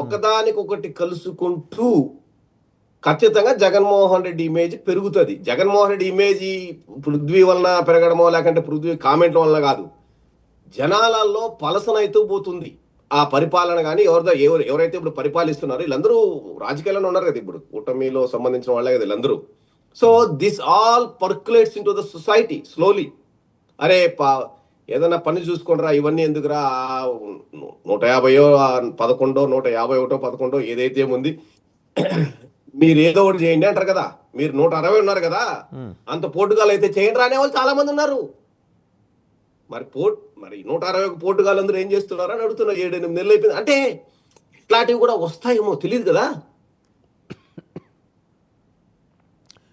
ఒకదానికొకటి కలుసుకుంటూ ఖచ్చితంగా జగన్మోహన్ రెడ్డి ఇమేజ్ పెరుగుతుంది. జగన్మోహన్ రెడ్డి ఇమేజ్ పృథ్వీ వలన పెరగడమో లేకంటే పృథ్వీ కామెంట్ల వలన కాదు, జనాలలో పలసనైతూ పోతుంది ఆ పరిపాలన. కానీ ఎవరైతే ఇప్పుడు పరిపాలిస్తున్నారో వీళ్ళందరూ రాజకీయాల్లో ఉన్నారు కదా, ఇప్పుడు కూటమిలో సంబంధించిన వాళ్ళే కదా వీళ్ళందరూ. So this all percolates in to the society slowly. అరే ఏదైనా పని చూసుకోండిరా, ఇవన్నీ ఎందుకురా, 150 151 11 ఏదైతే ఉంది మీరు ఏదో ఒకటి చేయండి అంటారు కదా. మీరు 160 ఉన్నారు కదా, అంత పోర్టుగాల్ అయితే చేయండి రానే వాళ్ళు చాలా మంది ఉన్నారు. మరి 160 పోర్టుగాల్ అందరూ ఏం చేస్తున్నారు అని అడుగుతున్నారు. 7-8 నెలలు అయిపోయింది అంటే ఇట్లాంటివి కూడా వస్తాయేమో తెలియదు కదా.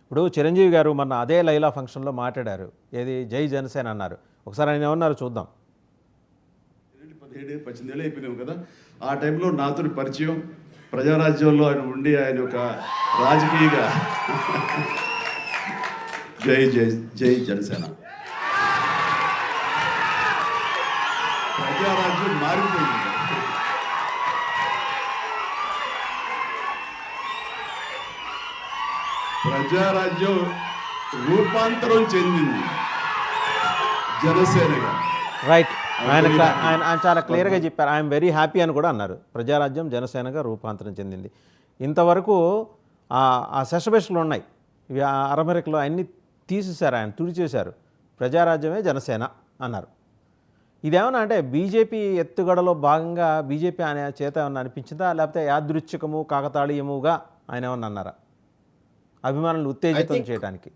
ఇప్పుడు చిరంజీవి గారు మొన్న అదే లైలా ఫంక్షన్లో మాట్లాడారు, ఏది జై జనసేన అన్నారు. ఒకసారి ఆయన ఏమన్నారు చూద్దాం. 17-18 ఏళ్ళు అయిపోయినావు కదా, ఆ టైంలో నాతో పరిచయం, ప్రజారాజ్యంలో ఆయన ఉండి ఆయన ఒక రాజకీయగా జై జై జై జనసేన, ప్రజారాజ్యం మారిపోయింది. ప్రజారాజ్యం రూపాంతరం చెందింది జనసేనగా. రైట్, ఆయన చాలా క్లియర్గా చెప్పారు. ఐఎమ్ వెరీ హ్యాపీ అని కూడా అన్నారు. ప్రజారాజ్యం జనసేనగా రూపాంతరం చెందింది. ఇంతవరకు ఆ సెషబెస్టులు ఉన్నాయి, ఇవి అరమరికలో అన్నీ తీసేశారు, ఆయన తుడిచేశారు. ప్రజారాజ్యమే జనసేన అన్నారు. ఇదేమన్నా అంటే బీజేపీ ఎత్తుగడలో భాగంగా బీజేపీ ఆయన చేత ఏమన్నా అనిపించిందా, లేకపోతే యాదృచ్ఛికము కాకతాళీయముగా ఆయన ఏమన్నా అన్నారా అభిమానులను ఉత్తేజితం చేయడానికి?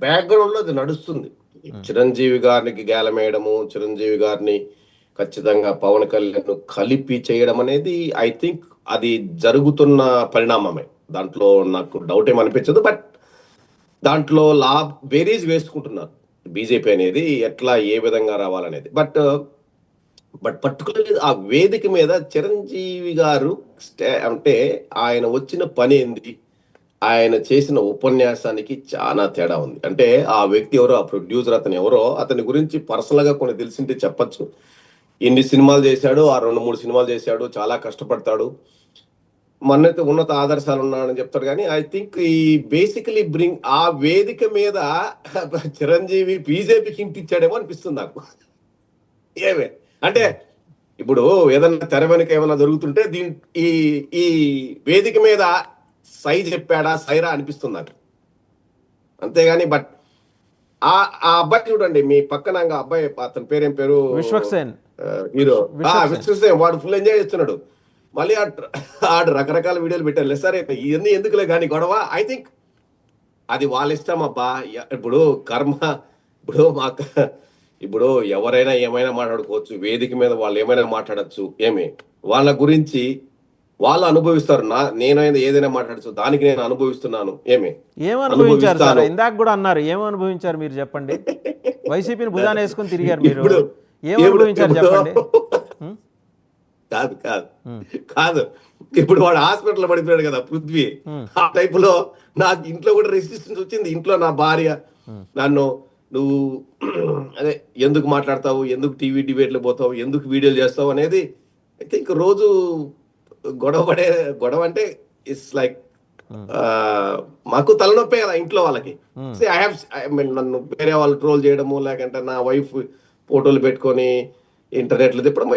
బ్యాక్గ్రౌండ్ లో అది నడుస్తుంది. చిరంజీవి గారికి గేలమేయడము, చిరంజీవి గారిని ఖచ్చితంగా పవన్ కళ్యాణ్ కలిపి చేయడం అనేది ఐ థింక్ అది జరుగుతున్న పరిణామమే. దాంట్లో నాకు డౌట్ ఏమనిపించదు. బట్ దాంట్లో బేరీజ్ వేసుకుంటున్నారు బీజేపీ అనేది, ఎట్లా ఏ విధంగా రావాలనేది. బట్ పర్టికులర్లీ ఆ వేదిక మీద చిరంజీవి గారు అంటే ఆయన వచ్చిన పని ఏంది, ఆయన చేసిన ఉపన్యాసానికి చాలా తేడా ఉంది. అంటే ఆ వ్యక్తి ఎవరో, ఆ ప్రొడ్యూసర్ అతను ఎవరో, అతని గురించి పర్సనల్ గా కొన్ని తెలిసింటే చెప్పచ్చు. ఇన్ని సినిమాలు చేశాడు, ఆ 2-3 సినిమాలు చేశాడు, చాలా కష్టపడతాడు, మన్నైతే ఉన్నత ఆదర్శాలు ఉన్నాడని చెప్తాడు. కానీ ఐ థింక్ ఈ బేసికలీ ఆ వేదిక మీద చిరంజీవి బీజేపీకి హింట్ ఇచ్చాడేమో అనిపిస్తుంది నాకు. ఏమే అంటే ఇప్పుడు ఏదన్నా తెర వెనుక ఏమైనా జరుగుతుంటే ఈ వేదిక మీద సై చెప్పాడా, సైరా అనిపిస్తుంది నాకు, అంతేగాని. బట్ ఆ అబ్బాయి చూడండి, మీ పక్కన అబ్బాయి, అతని పేరేం పేరు, విశ్వక్సేన్ హీరో విశ్వక్సేన్, వాడు ఫుల్ ఎంజాయ్ చేస్తున్నాడు. మళ్ళీ ఆడు రకరకాల వీడియోలు పెట్టారు. సరే ఇవన్నీ ఎందుకులే కానీ గొడవ. ఐ థింక్ అది వాళ్ళ ఇష్టం అబ్బా. ఇప్పుడు కర్మ, ఇప్పుడు ఎవరైనా ఏమైనా మాట్లాడుకోవచ్చు, వేదిక మీద వాళ్ళు ఏమైనా మాట్లాడచ్చు, ఏమి వాళ్ళ గురించి వాళ్ళు అనుభవిస్తారు. నేనైనా ఏదైనా మాట్లాడచ్చు, దానికి నేను అనుభవిస్తున్నాను. ఏమనుభవించారు సార్? ఇందాక కూడా అన్నారు, ఏమనుభవించారు మీరు చెప్పండి. వైసీపీని భుజాన్ని వేసుకుని తిరిగారు మీరు, ఏమనుభవించారు చెప్పండి. కాదు ఇప్పుడు వాడు హాస్పిటల్ పడిపోయాడు కదా పృథ్వీ, ఆ టైప్ లో నాకు ఇంట్లో కూడా రెసిస్టెన్స్ వచ్చింది. ఇంట్లో నా భార్య నువ్వు అదే ఎందుకు మాట్లాడతావు, ఎందుకు టీవీ డిబేట్లు పోతావు, ఎందుకు వీడియోలు చేస్తావు అనేది. ఐ థింక్ రోజు గొడవ అంటే ఇట్స్ లైక్ మాకు తలనొప్పే కదా ఇంట్లో వాళ్ళకి. నన్ను వేరే వాళ్ళు ట్రోల్ చేయడము, లేకంటే నా వైఫ్ ఫోటోలు పెట్టుకొని ఇంటర్నెట్ లో తిప్పడం,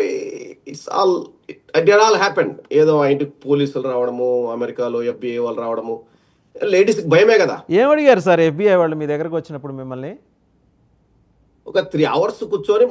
ఇట్స్ ఆల్ హ్యాపెండ్. ఏదో ఆ ఇంటికి పోలీసులు రావడము, అమెరికాలో FBI వాళ్ళు రావడము, లేడీస్ భయమే కదా. ఏమడిగారు సార్ FBI వాళ్ళు మీ దగ్గరకు వచ్చినప్పుడు మిమ్మల్ని? ఒక 3 hours కూర్చొని